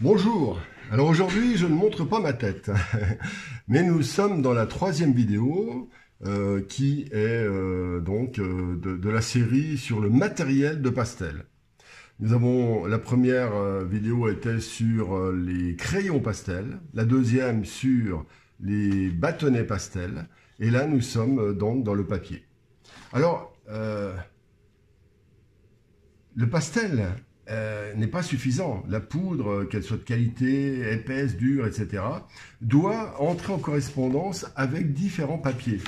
Bonjour, alors aujourd'hui je ne montre pas ma tête, mais nous sommes dans la troisième vidéo qui est de la série sur le matériel de pastel. La première vidéo était sur les crayons pastel, la deuxième sur les bâtonnets pastel, et là nous sommes donc dans le papier. Alors, le pastel n'est pas suffisant. La poudre, qu'elle soit de qualité, épaisse, dure, etc., doit entrer en correspondance avec différents papiers.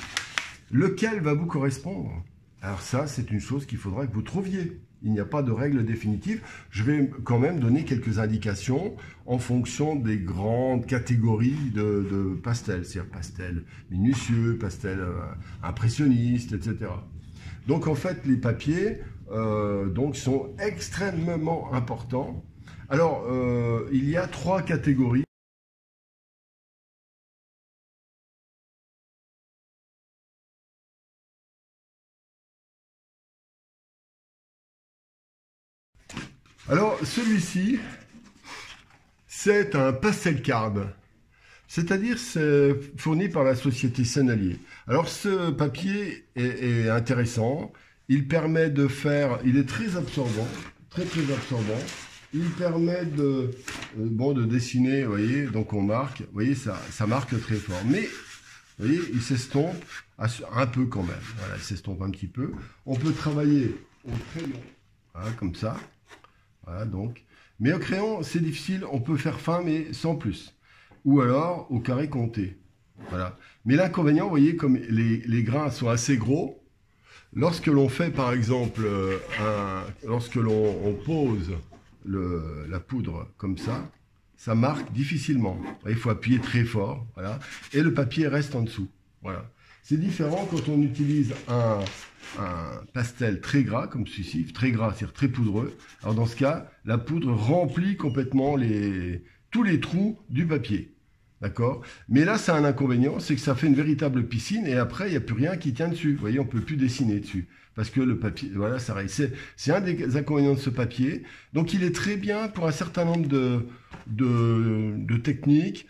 Lequel va vous correspondre? Alors ça, c'est une chose qu'il faudra que vous trouviez. Il n'y a pas de règle définitive. Je vais quand même donner quelques indications en fonction des grandes catégories de pastels, c'est-à-dire pastel minutieux, pastel impressionniste, etc. Donc en fait, les papiers sont extrêmement importants. Alors, il y a trois catégories. Alors, celui-ci, c'est un pastel card. C'est-à-dire, c'est fourni par la société Sennelier. Alors, ce papier est intéressant. Il permet de faire... Il est très absorbant, très absorbant. Il permet de dessiner, vous voyez, donc on marque. Vous voyez, ça marque très fort. Mais, vous voyez, il s'estompe un peu quand même. Voilà, il s'estompe un petit peu. On peut travailler au crayon, voilà, comme ça. Voilà, donc. Mais au crayon, c'est difficile. On peut faire fin, mais sans plus. Ou alors au carré compté. Voilà. Mais l'inconvénient, vous voyez, comme les grains sont assez gros, lorsque l'on fait par exemple, lorsque l'on pose la poudre comme ça marque difficilement. Il faut appuyer très fort, voilà, et le papier reste en dessous. Voilà. C'est différent quand on utilise un pastel très gras, comme celui-ci, très gras, c'est-à-dire très poudreux. Alors dans ce cas, la poudre remplit complètement tous les trous du papier. D'accord? Mais là, c'est un inconvénient, c'est que ça fait une véritable piscine et après, il n'y a plus rien qui tient dessus. Vous voyez, on ne peut plus dessiner dessus. Parce que le papier, voilà, ça reste. C'est un des inconvénients de ce papier. Donc, il est très bien pour un certain nombre de techniques.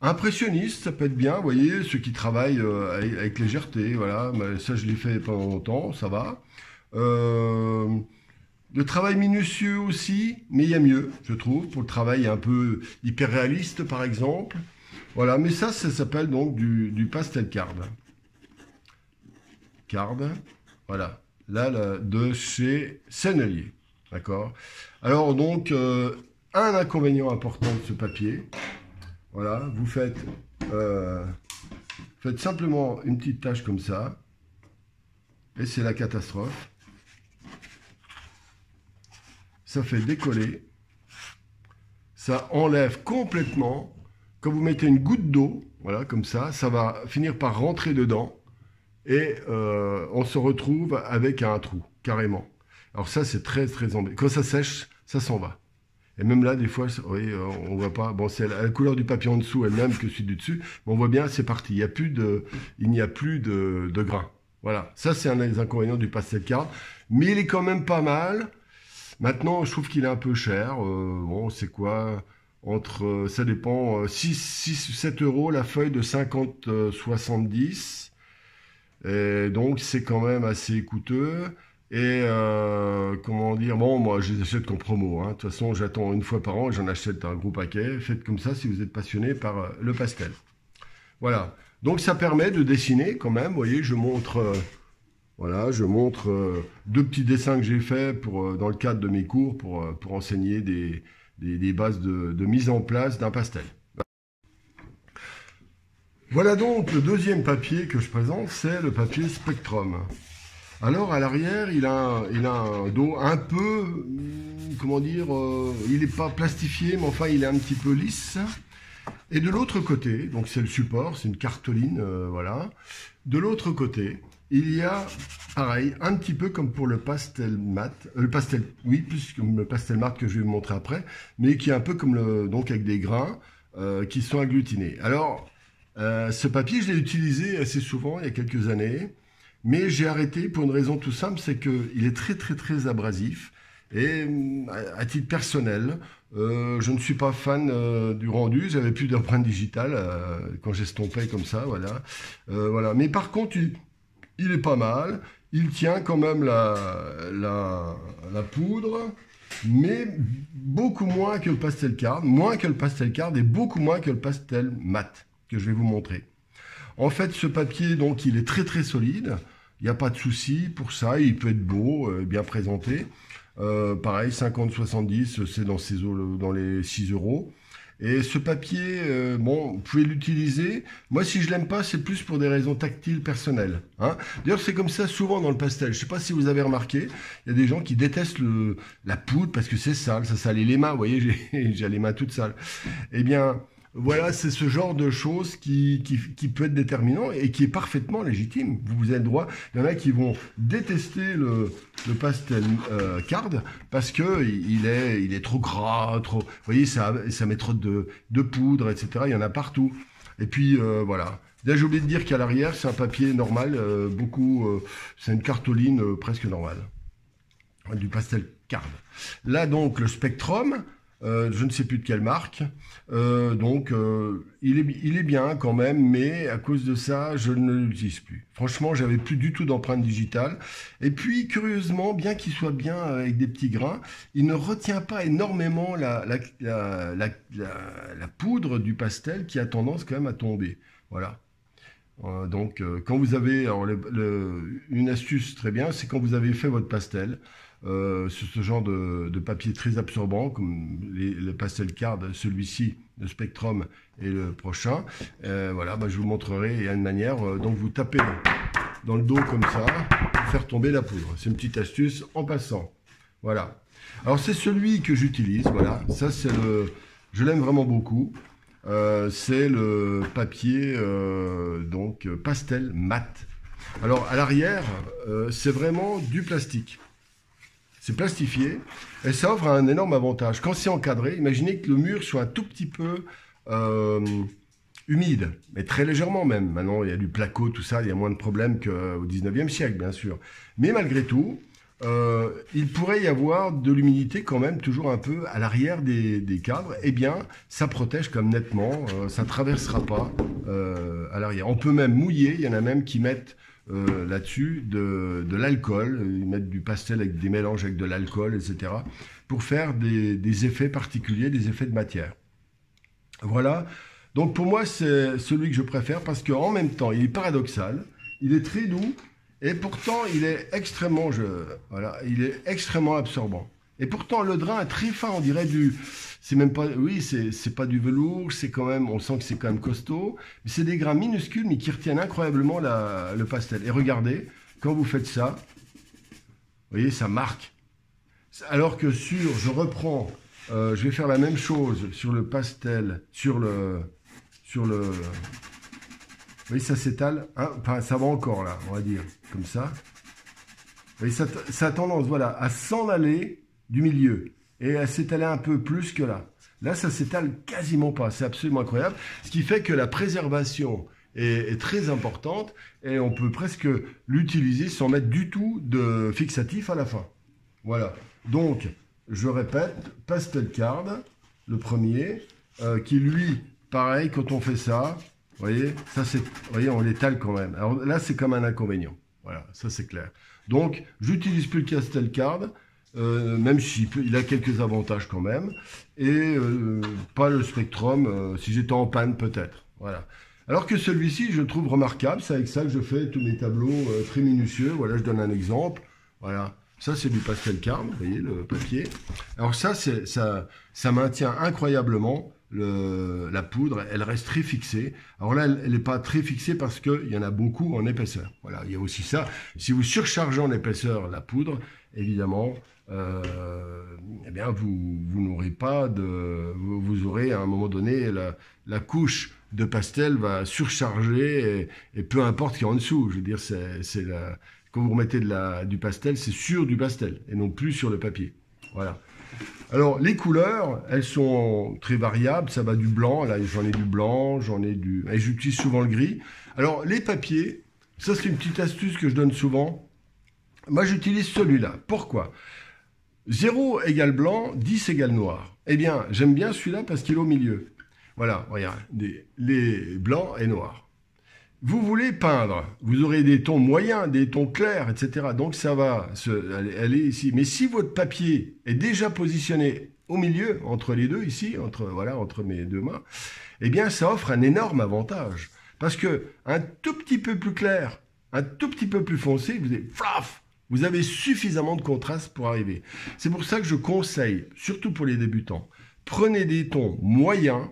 Impressionniste, ça peut être bien, vous voyez, ceux qui travaillent avec légèreté, voilà. Ça, je l'ai fait pendant longtemps, ça va. Le travail minutieux aussi, mais il y a mieux, je trouve, pour le travail un peu hyper réaliste, par exemple. Voilà, mais ça s'appelle donc du pastel card. Card, voilà. Là, de chez Sennelier. D'accord? Alors, donc, un inconvénient important de ce papier. Voilà, vous faites simplement une petite tache comme ça. Et c'est la catastrophe. Ça fait décoller. Ça enlève complètement. Quand vous mettez une goutte d'eau, voilà, comme ça va finir par rentrer dedans et on se retrouve avec un trou, carrément. Alors ça, c'est très embêtant. Quand ça sèche, ça s'en va. Et même là, des fois, vous voyez, on voit pas. Bon, c'est la couleur du papier en dessous est même que celui du dessus, mais on voit bien, c'est parti. Il n'y a plus de grains. Voilà, ça c'est un des inconvénients du pastel card, mais il est quand même pas mal. Maintenant, je trouve qu'il est un peu cher. Bon, c'est quoi? Ça dépend, 6 ou 7 euros la feuille de 50-70. Et donc, c'est quand même assez coûteux. Et comment dire, bon, moi, je les achète qu'en promo. Hein. De toute façon, j'attends une fois par an, j'en achète un gros paquet. Faites comme ça si vous êtes passionné par le pastel. Voilà. Donc, ça permet de dessiner quand même. Vous voyez, je montre... Voilà, je montre deux petits dessins que j'ai faits dans le cadre de mes cours pour enseigner des bases de mise en place d'un pastel. Voilà donc le deuxième papier que je présente, c'est le papier Spectrum. Alors à l'arrière, il a un dos un peu, comment dire, il n'est pas plastifié, mais enfin il est un petit peu lisse. Et de l'autre côté, donc c'est le support, c'est une cartoline, voilà. De l'autre côté, il y a, pareil, un petit peu comme pour le pastel mat, oui, plus comme le pastel mat que je vais vous montrer après, mais qui est un peu comme donc avec des grains qui sont agglutinés. Alors, ce papier, je l'ai utilisé assez souvent il y a quelques années, mais j'ai arrêté pour une raison tout simple, c'est qu'il est très abrasif Et à titre personnel, je ne suis pas fan du rendu. J'avais plus d'empreinte digitale quand j'estompais comme ça, voilà. Voilà. Mais par contre, il est pas mal. Il tient quand même la poudre, mais beaucoup moins que le pastel card, moins que le pastel card et beaucoup moins que le pastel mat que je vais vous montrer. En fait, ce papier, donc, il est très très solide. Il n'y a pas de souci pour ça. Il peut être beau, bien présenté. Pareil, 50-70, c'est dans les 6 euros. Et ce papier, bon, vous pouvez l'utiliser. Moi, si je l'aime pas, c'est plus pour des raisons tactiles personnelles. Hein. D'ailleurs, c'est comme ça souvent dans le pastel. Je sais pas si vous avez remarqué, il y a des gens qui détestent la poudre parce que c'est sale, ça salit les mains. Vous voyez, j'ai les mains toutes sales. Eh bien, voilà, c'est ce genre de choses qui peut être déterminant et qui est parfaitement légitime. Vous avez le droit. Il y en a qui vont détester le pastel card parce que il est trop gras, trop. Vous voyez, ça met trop de poudre, etc. Il y en a partout. Et puis voilà. Là, j'ai oublié de dire qu'à l'arrière, c'est un papier normal, c'est une cartoline presque normale, du pastel card. Là, donc, le Spectrum. Je ne sais plus de quelle marque, il est bien quand même, mais à cause de ça, je ne l'utilise plus. Franchement, j'avais plus du tout d'empreinte digitale. Et puis, curieusement, bien qu'il soit bien avec des petits grains, il ne retient pas énormément la poudre du pastel qui a tendance quand même à tomber. Voilà. Quand vous avez, alors, une astuce très bien, c'est quand vous avez fait votre pastel, sur ce genre de papier très absorbant, comme le pastel card, celui-ci, le Spectrum et le prochain. Voilà, je vous montrerai. Il y a une manière, donc vous tapez dans le dos comme ça, pour faire tomber la poudre. C'est une petite astuce en passant. Voilà. Alors c'est celui que j'utilise, voilà. Ça c'est je l'aime vraiment beaucoup. C'est le papier pastel mat. Alors à l'arrière, c'est vraiment du plastique. C'est plastifié et ça offre un énorme avantage. Quand c'est encadré, imaginez que le mur soit un tout petit peu humide, mais très légèrement même. Maintenant, il y a du placo, tout ça, il y a moins de problèmes qu'au 19e siècle, bien sûr. Mais malgré tout, il pourrait y avoir de l'humidité quand même toujours un peu à l'arrière des cadres. Eh bien, ça protège comme nettement, ça ne traversera pas à l'arrière. On peut même mouiller, il y en a même qui mettent là-dessus de l'alcool, ils mettent du pastel avec des mélanges avec de l'alcool, etc. pour faire des effets particuliers, des effets de matière. Voilà, donc pour moi c'est celui que je préfère parce qu'en même temps il est paradoxal, il est très doux et pourtant il est extrêmement, il est extrêmement absorbant. Et pourtant le drain est très fin, on dirait c'est même pas, oui, c'est pas du velours, c'est quand même, on sent que c'est quand même costaud, mais c'est des grains minuscules mais qui retiennent incroyablement le pastel. Et regardez, quand vous faites ça, vous voyez, ça marque. Alors que je reprends, je vais faire la même chose sur le pastel, vous voyez, ça s'étale, hein, enfin, ça va encore là, on va dire, comme ça. Vous voyez, ça a tendance, voilà, à s'en aller du milieu et à s'étaler un peu plus que là. Là, ça s'étale quasiment pas, c'est absolument incroyable, ce qui fait que la préservation est très importante et on peut presque l'utiliser sans mettre du tout de fixatif à la fin. Voilà, donc, je répète, pastel card, le premier, qui lui, pareil, quand on fait ça, vous voyez, on l'étale quand même. Alors là, c'est comme un inconvénient. Voilà, ça c'est clair. Donc, j'utilise plus le pastel card, même s'il a quelques avantages quand même, et pas le Spectrum, si j'étais en panne peut-être. Voilà. Alors que celui-ci, je le trouve remarquable, c'est avec ça que je fais tous mes tableaux très minutieux. Voilà, je donne un exemple. Voilà. Ça, c'est du pastel card, vous voyez, le papier. Alors ça maintient incroyablement la poudre, elle reste très fixée. Alors là, elle n'est pas très fixée parce qu'il y en a beaucoup en épaisseur. Voilà, il y a aussi ça. Si vous surchargez en épaisseur la poudre, évidemment, eh bien, vous n'aurez pas vous aurez à un moment donné, la couche de pastel va surcharger et peu importe ce qu'il y a en dessous. Je veux dire, quand vous remettez du pastel, c'est sur du pastel et non plus sur le papier. Voilà. Alors, les couleurs, elles sont très variables. Ça va du blanc. Là, j'en ai du blanc, et j'utilise souvent le gris. Alors, les papiers, ça, c'est une petite astuce que je donne souvent. Moi, j'utilise celui-là. Pourquoi ? 0 égale blanc, 10 égale noir. Eh bien, j'aime bien celui-là parce qu'il est au milieu. Voilà, regarde, les blancs et noirs. Vous voulez peindre, vous aurez des tons moyens, des tons clairs, etc. Donc ça va aller ici. Mais si votre papier est déjà positionné au milieu, entre les deux ici, entre mes deux mains, eh bien ça offre un énorme avantage. Parce que un tout petit peu plus clair, un tout petit peu plus foncé, vous avez suffisamment de contraste pour arriver. C'est pour ça que je conseille, surtout pour les débutants, prenez des tons moyens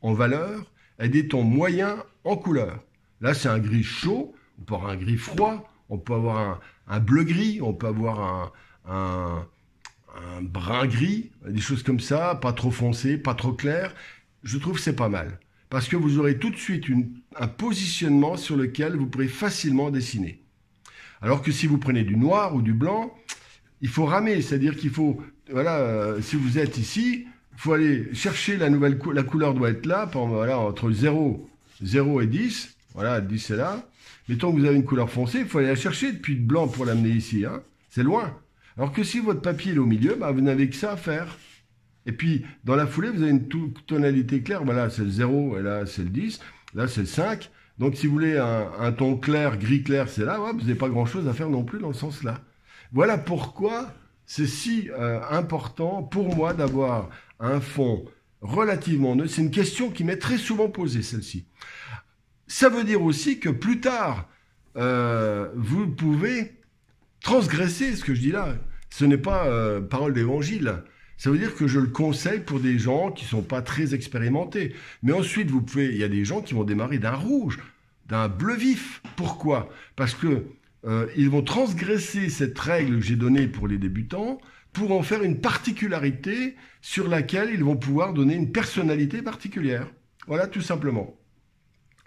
en valeur et des tons moyens en couleur. Là, c'est un gris chaud, on peut avoir un gris froid, on peut avoir un bleu-gris, on peut avoir un brun-gris, des choses comme ça, pas trop foncé, pas trop clair. Je trouve que c'est pas mal. Parce que vous aurez tout de suite un positionnement sur lequel vous pourrez facilement dessiner. Alors que si vous prenez du noir ou du blanc, il faut ramer, c'est-à-dire qu'il faut, voilà, si vous êtes ici, il faut aller chercher la couleur doit être là, voilà, entre 0 et 10, voilà, 10 est là. Mettons que vous avez une couleur foncée, il faut aller la chercher depuis le blanc pour l'amener ici, hein. C'est loin. Alors que si votre papier est au milieu, bah, vous n'avez que ça à faire. Et puis, dans la foulée, vous avez une tonalité claire, voilà, c'est le 0, et là, c'est le 10, là, c'est le 5. Donc, si vous voulez un ton clair, gris clair, c'est là, ouais, vous n'avez pas grand-chose à faire non plus dans le sens-là. Voilà pourquoi c'est si important pour moi d'avoir un fond relativement neutre. C'est une question qui m'est très souvent posée, celle-ci. Ça veut dire aussi que plus tard, vous pouvez transgresser ce que je dis là. Ce n'est pas parole d'évangile. Ça veut dire que je le conseille pour des gens qui ne sont pas très expérimentés. Mais ensuite, il y a des gens qui vont démarrer d'un rouge, d'un bleu vif. Pourquoi? Parce que ils vont transgresser cette règle que j'ai donnée pour les débutants pour en faire une particularité sur laquelle ils vont pouvoir donner une personnalité particulière. Voilà, tout simplement.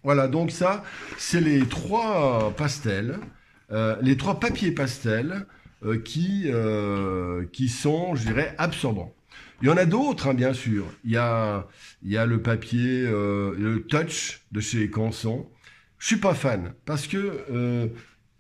Voilà, donc ça, c'est les trois pastels, les trois papiers pastels qui sont, je dirais, absorbants. Il y en a d'autres, hein, bien sûr. Il y a le papier, le Touch de chez Canson. Je suis pas fan parce que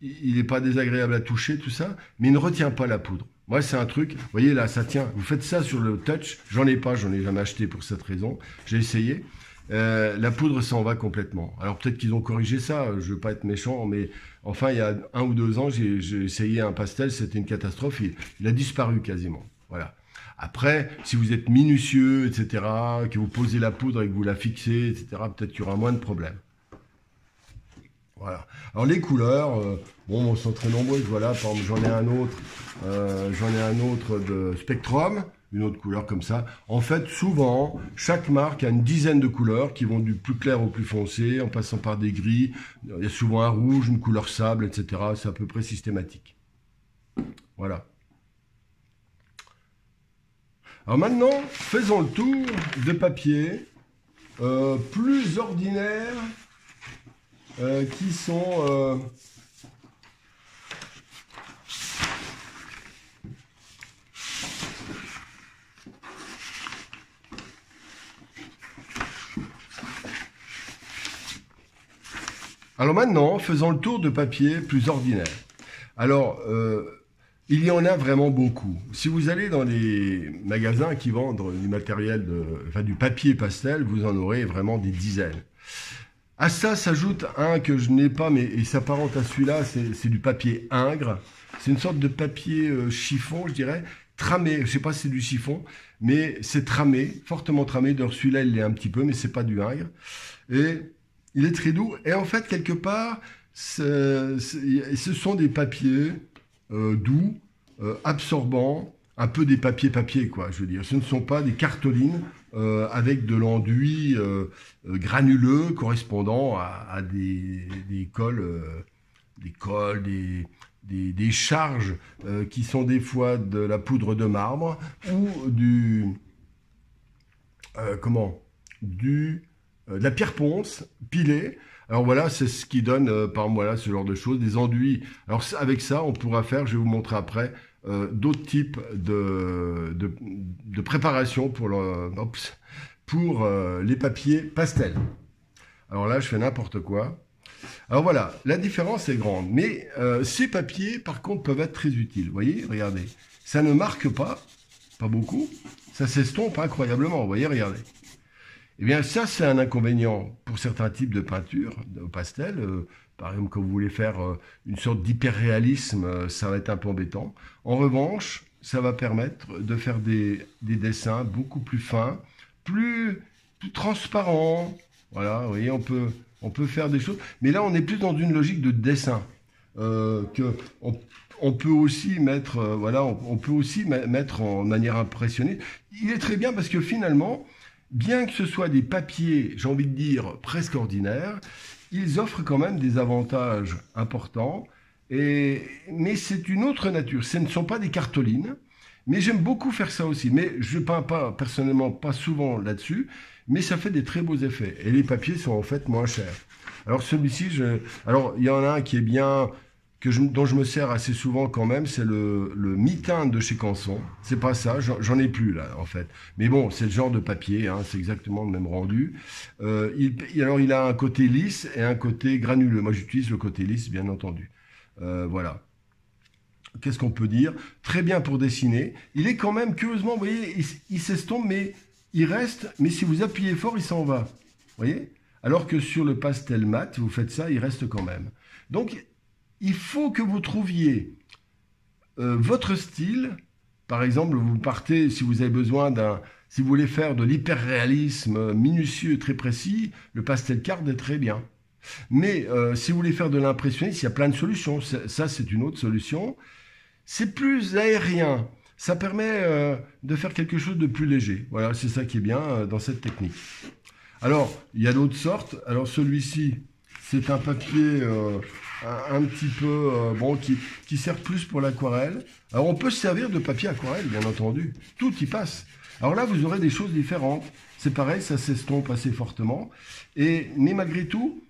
il n'est pas désagréable à toucher, tout ça, mais il ne retient pas la poudre. Moi, c'est un truc, vous voyez là, ça tient. Vous faites ça sur le Touch, j'en ai jamais acheté pour cette raison. J'ai essayé. La poudre s'en va complètement. Alors peut-être qu'ils ont corrigé ça, je veux pas être méchant, mais enfin il y a 1 ou 2 ans, j'ai essayé un pastel, c'était une catastrophe, il a disparu quasiment. Voilà. Après, si vous êtes minutieux, etc., que vous posez la poudre et que vous la fixez, etc., peut-être qu'il y aura moins de problèmes. Voilà. Alors les couleurs, bon, sont très nombreuses. Voilà, par exemple, j'en ai un autre de Spectrum, une autre couleur comme ça. En fait, souvent, chaque marque a une dizaine de couleurs qui vont du plus clair au plus foncé, en passant par des gris. Il y a souvent un rouge, une couleur sable, etc. C'est à peu près systématique. Voilà. Alors maintenant, faisons le tour des papiers plus ordinaires qui sont Alors maintenant, faisons le tour de papier plus ordinaire. Alors, il y en a vraiment beaucoup. Si vous allez dans les magasins qui vendent du matériel, du papier pastel, vous en aurez vraiment des dizaines. À ça s'ajoute un que je n'ai pas, mais il s'apparente à celui-là, c'est du papier Ingres. C'est une sorte de papier chiffon, je dirais, tramé. Je ne sais pas si c'est du chiffon, mais c'est tramé, fortement tramé. D'ailleurs, celui-là, il l'est un petit peu, mais c'est pas du Ingres. Et il est très doux. Et en fait, quelque part, ce sont des papiers doux, absorbants, un peu des papiers, quoi, je veux dire. Ce ne sont pas des cartolines avec de l'enduit granuleux correspondant à des cols, des charges qui sont des fois de la poudre de marbre ou de la pierre ponce pilée. Alors voilà, c'est ce qui donne, par exemple, voilà, ce genre de choses, des enduits. Alors avec ça, on pourra faire, je vais vous montrer après, d'autres types de préparation pour les papiers pastels. Alors là, je fais n'importe quoi. Alors voilà, la différence est grande. Mais ces papiers, par contre, peuvent être très utiles. Vous voyez, regardez. Ça ne marque pas beaucoup, ça s'estompe incroyablement, vous voyez, regardez. Eh bien, ça, c'est un inconvénient pour certains types de peinture, au pastel. Par exemple, quand vous voulez faire une sorte d'hyperréalisme, ça va être un peu embêtant. En revanche, ça va permettre de faire des dessins beaucoup plus fins, plus transparents. Voilà, vous voyez, on peut faire des choses. Mais là, on est plus dans une logique de dessin. On peut aussi mettre, on peut aussi mettre en manière impressionniste. Il est très bien parce que finalement, bien que ce soit des papiers, j'ai envie de dire, presque ordinaires, ils offrent quand même des avantages importants. Mais c'est une autre nature. Ce ne sont pas des cartolines. Mais j'aime beaucoup faire ça aussi. Mais je ne peins pas, personnellement, pas souvent là-dessus. Mais ça fait des très beaux effets. Et les papiers sont en fait moins chers. Alors celui-ci, alors il y en a un qui est bien, dont je me sers assez souvent quand même, c'est le mi-teinte de chez Canson. C'est pas ça, j'en ai plus là en fait. Mais bon, c'est le genre de papier, hein, c'est exactement le même rendu. Alors il a un côté lisse et un côté granuleux. Moi j'utilise le côté lisse, bien entendu. Voilà. Qu'est-ce qu'on peut dire? Très bien pour dessiner. Il est quand même, curieusement, vous voyez, il s'estompe, mais il reste. Mais si vous appuyez fort, il s'en va. Vous voyez? Alors que sur le pastel mat, vous faites ça, il reste quand même. Donc, il faut que vous trouviez votre style. Par exemple, vous partez, si vous avez besoin si vous voulez faire de l'hyperréalisme minutieux, très précis, le pastel card est très bien. Mais si vous voulez faire de l'impressionniste, il y a plein de solutions. Ça, c'est une autre solution. C'est plus aérien. Ça permet de faire quelque chose de plus léger. Voilà, c'est ça qui est bien dans cette technique. Alors, il y a d'autres sortes. Alors, celui-ci, c'est un papier un petit peu, qui sert plus pour l'aquarelle. Alors, on peut se servir de papier aquarelle, bien entendu. Tout y passe. Alors là, vous aurez des choses différentes. C'est pareil, ça s'estompe assez fortement. Mais malgré tout,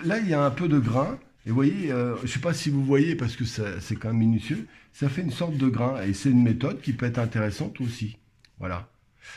là, il y a un peu de grain. Et vous voyez, je ne sais pas si vous voyez, parce que c'est quand même minutieux, ça fait une sorte de grain. Et c'est une méthode qui peut être intéressante aussi. Voilà.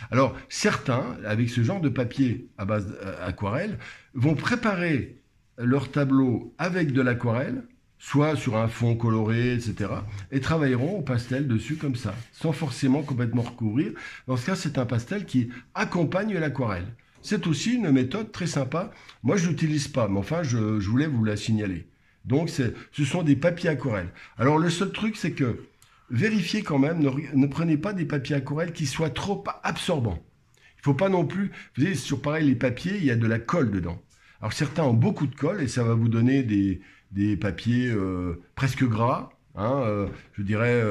Alors, certains, avec ce genre de papier à base d'aquarelle, vont préparer leur tableau avec de l'aquarelle, soit sur un fond coloré, etc., et travailleront au pastel dessus comme ça, sans forcément complètement recouvrir. Dans ce cas, c'est un pastel qui accompagne l'aquarelle. C'est aussi une méthode très sympa. Moi, je ne l'utilise pas, mais enfin, je voulais vous la signaler. Donc, ce sont des papiers aquarelles. Alors, le seul truc, c'est que vérifiez quand même, ne prenez pas des papiers aquarelles qui soient trop absorbants. Il ne faut pas non plus, vous savez, sur pareil, les papiers, il y a de la colle dedans. Alors, certains ont beaucoup de colle et ça va vous donner des papiers presque gras. Hein, je dirais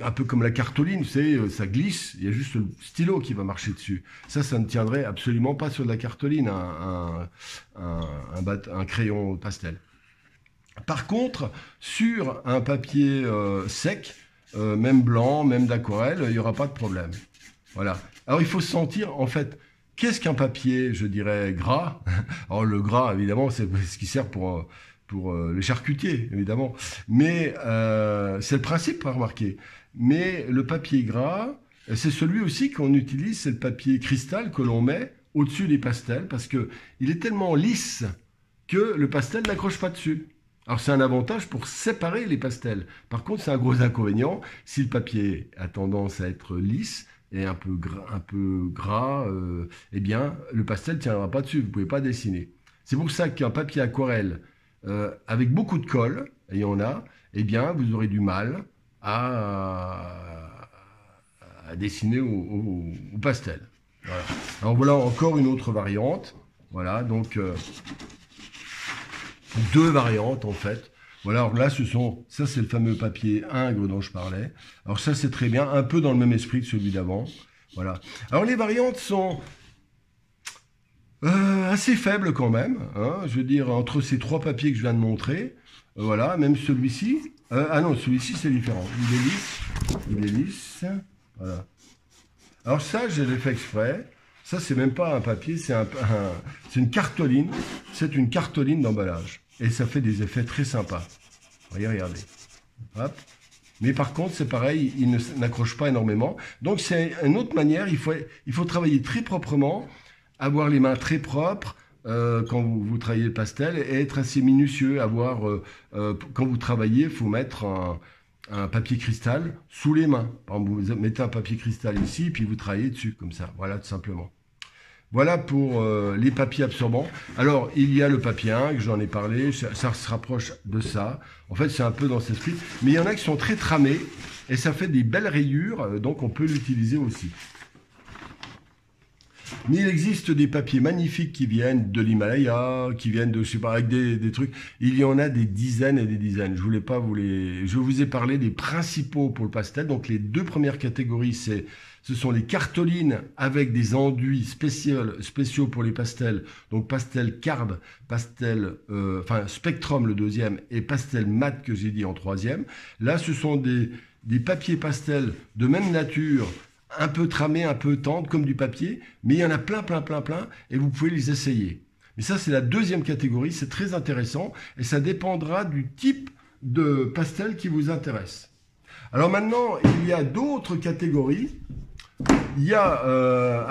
un peu comme la cartoline, vous savez, ça glisse, il y a juste le stylo qui va marcher dessus. Ça ne tiendrait absolument pas sur de la cartoline, un crayon pastel. Par contre, sur un papier sec, même blanc, même d'aquarelle, il n'y aura pas de problème. Voilà. Alors il faut se sentir, en fait, qu'est-ce qu'un papier, je dirais, gras? Alors le gras, évidemment, c'est ce qui sert pour les charcutiers, évidemment. Mais c'est le principe, remarquez. Mais le papier gras, c'est celui aussi qu'on utilise, c'est le papier cristal que l'on met au-dessus des pastels, parce qu'il est tellement lisse que le pastel n'accroche pas dessus. Alors c'est un avantage pour séparer les pastels. Par contre, c'est un gros inconvénient. Si le papier a tendance à être lisse et un peu gras, eh bien, le pastel ne tiendra pas dessus. Vous ne pouvez pas dessiner. C'est pour ça qu'un papier aquarelle avec beaucoup de colle, et il y en a, eh bien, vous aurez du mal à dessiner au pastel. Voilà. Alors voilà encore une autre variante. Voilà, donc deux variantes en fait. Voilà, alors là, ça c'est le fameux papier Ingres dont je parlais. Alors ça c'est très bien, un peu dans le même esprit que celui d'avant. Voilà. Alors les variantes sont assez faibles quand même. Hein, je veux dire, entre ces trois papiers que je viens de montrer. Voilà, même celui-ci. Ah non, celui-ci c'est différent. Il est lisse. Il est lisse. Voilà. Alors ça, je l'ai fait exprès. Ça, c'est même pas un papier, c'est une cartoline. C'est une cartoline d'emballage. Et ça fait des effets très sympas. Regardez. Hop. Mais par contre, c'est pareil, il n'accroche pas énormément. Donc, c'est une autre manière. Il faut travailler très proprement, avoir les mains très propres quand vous travaillez le pastel et être assez minutieux. Quand vous travaillez, il faut mettre un papier cristal sous les mains. Par exemple, vous mettez un papier cristal ici, puis vous travaillez dessus, comme ça. Voilà, tout simplement. Voilà pour les papiers absorbants. Alors, il y a le papier 1, que j'en ai parlé, ça se rapproche de ça. En fait, c'est un peu dans cet esprit. Mais il y en a qui sont très tramés, et ça fait des belles rayures, donc on peut l'utiliser aussi. Mais il existe des papiers magnifiques qui viennent de l'Himalaya, qui viennent de, je sais pas, avec des trucs. Il y en a des dizaines et des dizaines. Je voulais pas vous les... Je vous ai parlé des principaux pour le pastel. Donc les deux premières catégories, ce sont les cartolines avec des enduits spéciaux pour les pastels. Donc pastel card, pastel, enfin spectrum le deuxième et pastel mat que j'ai dit en troisième. Là, ce sont des papiers pastels de même nature, un peu tramés, un peu tendres, comme du papier, mais il y en a plein, et vous pouvez les essayer. Mais ça, c'est la deuxième catégorie, c'est très intéressant, et ça dépendra du type de pastel qui vous intéresse. Alors maintenant, il y a d'autres catégories. Il y a,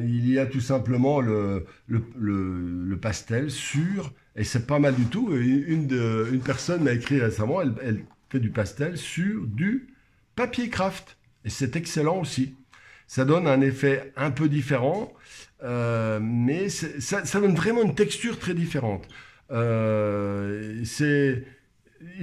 il y a tout simplement le pastel sur, et c'est pas mal du tout, une personne m'a écrit récemment, elle fait du pastel sur du papier craft. Et c'est excellent aussi. Ça donne un effet un peu différent, mais ça donne vraiment une texture très différente. Il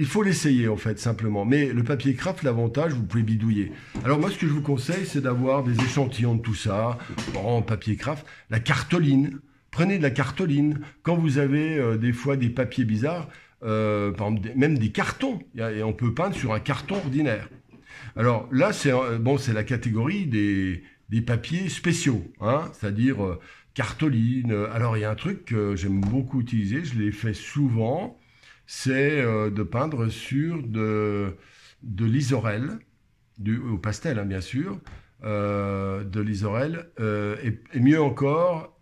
faut l'essayer en fait, simplement. Mais le papier craft, l'avantage, vous pouvez bidouiller. Alors moi, ce que je vous conseille, c'est d'avoir des échantillons de tout ça. Bon, papier craft, la cartoline. Prenez de la cartoline. Quand vous avez des fois des papiers bizarres, par exemple, même des cartons, et on peut peindre sur un carton ordinaire. Alors là, c'est la catégorie des papiers spéciaux, hein, c'est-à-dire cartoline. Alors il y a un truc que j'aime beaucoup utiliser, je l'ai fait souvent, c'est de peindre sur de l'isorel, au pastel hein, bien sûr, de l'isorel, et mieux encore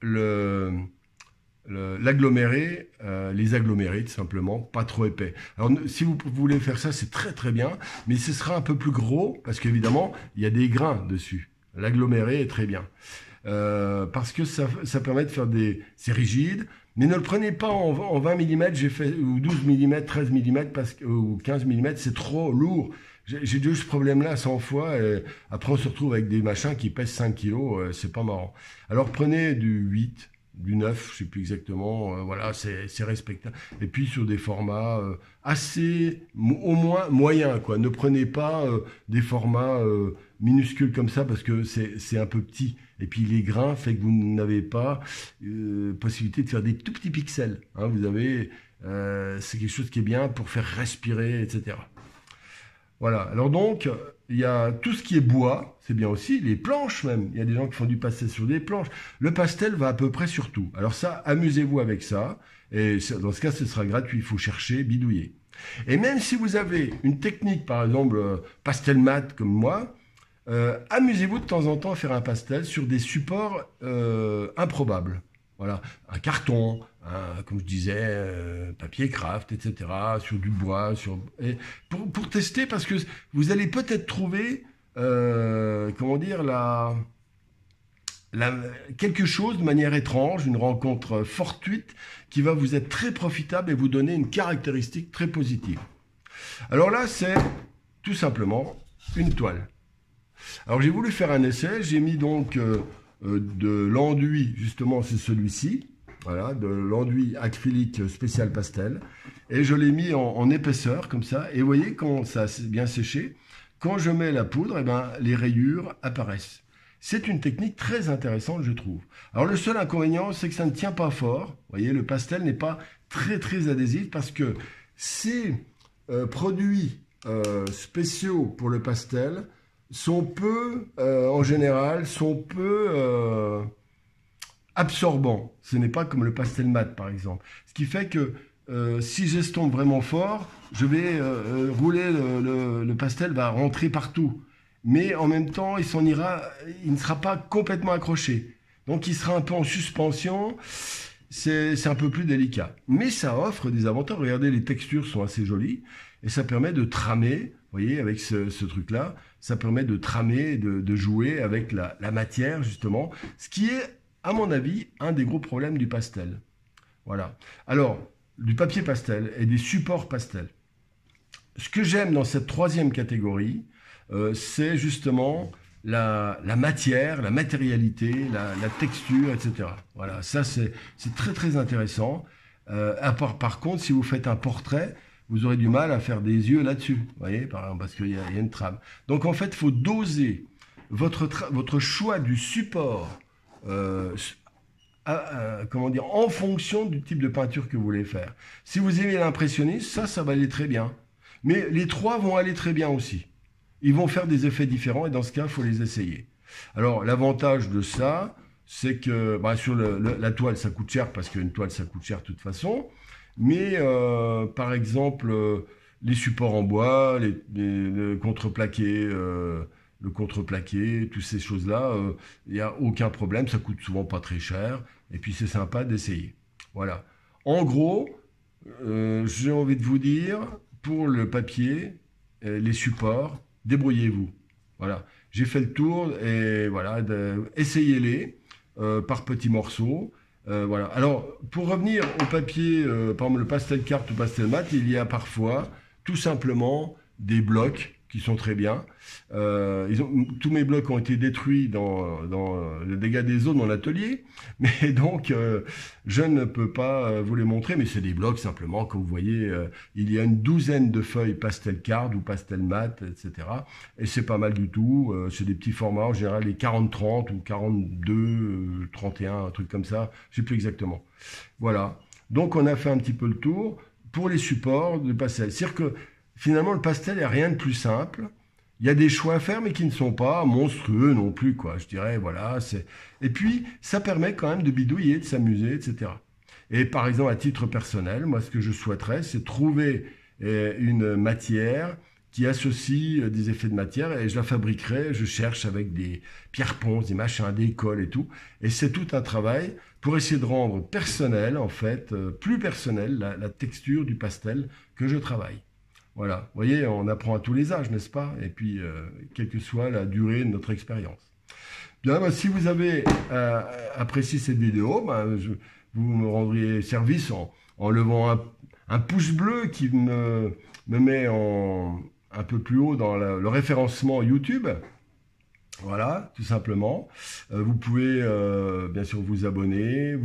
l'aggloméré, les agglomérés tout simplement, pas trop épais. Alors si vous voulez faire ça, c'est très très bien, mais ce sera un peu plus gros, parce qu'évidemment, il y a des grains dessus. L'aggloméré est très bien. Parce que ça permet de faire c'est rigide, mais ne le prenez pas en 20 mm, ou 12 mm, 13 mm, ou 15 mm, c'est trop lourd. J'ai déjà eu ce problème-là 100 fois, et après on se retrouve avec des machins qui pèsent 5 kg, c'est pas marrant. Alors prenez du 8, du 9, je sais plus exactement, voilà, c'est respectable. Et puis sur des formats assez, au moins moyens, quoi. Ne prenez pas des formats minuscules comme ça parce que c'est un peu petit. Et puis les grains fait que vous n'avez pas possibilité de faire des tout petits pixels. Hein, vous avez, c'est quelque chose qui est bien pour faire respirer, etc. Voilà, alors donc, il y a tout ce qui est bois, c'est bien aussi, les planches même. Il y a des gens qui font du pastel sur des planches. Le pastel va à peu près sur tout. Alors ça, amusez-vous avec ça. Et dans ce cas, ce sera gratuit. Il faut chercher, bidouiller. Et même si vous avez une technique, par exemple, pastel mat comme moi, amusez-vous de temps en temps à faire un pastel sur des supports improbables. Voilà, un carton, comme je disais, papier craft, etc., sur du bois, pour tester, parce que vous allez peut-être trouver, comment dire, quelque chose de manière étrange, une rencontre fortuite, qui va vous être très profitable et vous donner une caractéristique très positive. Alors là, c'est tout simplement une toile. Alors j'ai voulu faire un essai, j'ai mis donc de l'enduit, justement c'est celui-ci, voilà, de l'enduit acrylique spécial pastel, et je l'ai mis en épaisseur comme ça, et vous voyez quand ça a bien séché, quand je mets la poudre, eh ben, les rayures apparaissent. C'est une technique très intéressante, je trouve. Alors le seul inconvénient, c'est que ça ne tient pas fort, vous voyez, le pastel n'est pas très adhésif, parce que ces produits spéciaux pour le pastel sont peu, en général, absorbants. Ce n'est pas comme le pastel mat, par exemple. Ce qui fait que si j'estompe vraiment fort, je vais rouler, le pastel va rentrer partout. Mais en même temps, il ne sera pas complètement accroché. Donc il sera un peu en suspension. C'est un peu plus délicat. Mais ça offre des avantages. Regardez, les textures sont assez jolies. Et ça permet de tramer, vous voyez, avec ce truc-là, ça permet de tramer, de jouer avec la matière, justement, ce qui est, à mon avis, un des gros problèmes du pastel. Voilà. Alors, du papier pastel et des supports pastel. ce que j'aime dans cette troisième catégorie, c'est justement la matière, la matérialité, la texture, etc. Voilà, ça c'est très très intéressant. Par contre, si vous faites un portrait, vous aurez du mal à faire des yeux là-dessus, vous voyez, par exemple, parce qu'il y a une trame. Donc en fait, il faut doser votre choix du support, comment dire, en fonction du type de peinture que vous voulez faire. Si vous aimez l'impressionniste, ça va aller très bien. Mais les trois vont aller très bien aussi. Ils vont faire des effets différents et dans ce cas, il faut les essayer. Alors, l'avantage de ça, c'est que sur la toile, ça coûte cher parce qu'une toile, ça coûte cher de toute façon. Mais, par exemple, les supports en bois, le contreplaqué, toutes ces choses-là, il n'y a aucun problème. Ça coûte souvent pas très cher. Et puis, c'est sympa d'essayer. Voilà. En gros, j'ai envie de vous dire, pour le papier, les supports, débrouillez-vous. Voilà. J'ai fait le tour et voilà, essayez-les par petits morceaux. Voilà. Alors, pour revenir au papier, par exemple le pastel carte ou pastel mat, il y a parfois tout simplement des blocs qui sont très bien. Tous mes blocs ont été détruits dans le dégât des eaux de mon atelier, mais donc je ne peux pas vous les montrer, mais c'est des blocs simplement, comme vous voyez, il y a une douzaine de feuilles pastel card ou pastel mat, etc. Et c'est pas mal du tout, c'est des petits formats, en général les 40-30 ou 42-31, un truc comme ça, je sais plus exactement. Voilà, donc on a fait un petit peu le tour pour les supports de pastel. C'est-à-dire que finalement, le pastel, il n'y a rien de plus simple. Il y a des choix à faire, mais qui ne sont pas monstrueux non plus, quoi. Je dirais, voilà. Et puis, ça permet quand même de bidouiller, de s'amuser, etc. Et par exemple, à titre personnel, moi, ce que je souhaiterais, c'est trouver une matière qui associe des effets de matière, et je la fabriquerai, je cherche avec des pierres ponces, des machins, des colles et tout. Et c'est tout un travail pour essayer de rendre personnel, en fait, plus personnel, la texture du pastel que je travaille. Voilà, vous voyez, on apprend à tous les âges, n'est-ce pas? Et puis, quelle que soit la durée de notre expérience. Bien, si vous avez apprécié cette vidéo, vous me rendriez service en levant un pouce bleu qui me met un peu plus haut dans le référencement YouTube. Voilà, tout simplement. Vous pouvez bien sûr vous abonner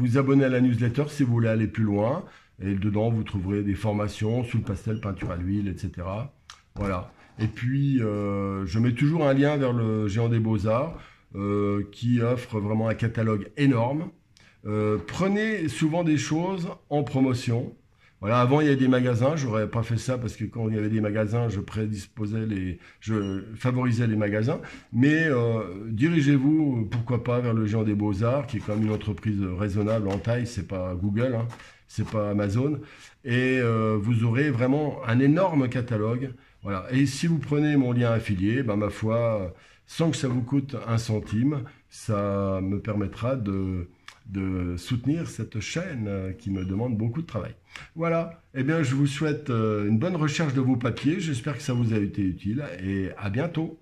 à la newsletter si vous voulez aller plus loin. Et dedans, vous trouverez des formations sous le pastel, peinture à l'huile, etc. Voilà. Et puis, je mets toujours un lien vers le Géant des Beaux-Arts qui offre vraiment un catalogue énorme. Prenez souvent des choses en promotion. Voilà, avant, il y avait des magasins. J'aurais pas fait ça parce que quand il y avait des magasins, je favorisais les magasins. Mais dirigez-vous, pourquoi pas, vers le Géant des Beaux-Arts, qui est quand même une entreprise raisonnable en taille. C'est pas Google, hein. C'est pas Amazon, et vous aurez vraiment un énorme catalogue. Voilà. Et si vous prenez mon lien affilié, ma foi, sans que ça vous coûte un centime, ça me permettra de soutenir cette chaîne qui me demande beaucoup de travail. Voilà. Eh bien, je vous souhaite une bonne recherche de vos papiers. J'espère que ça vous a été utile et à bientôt.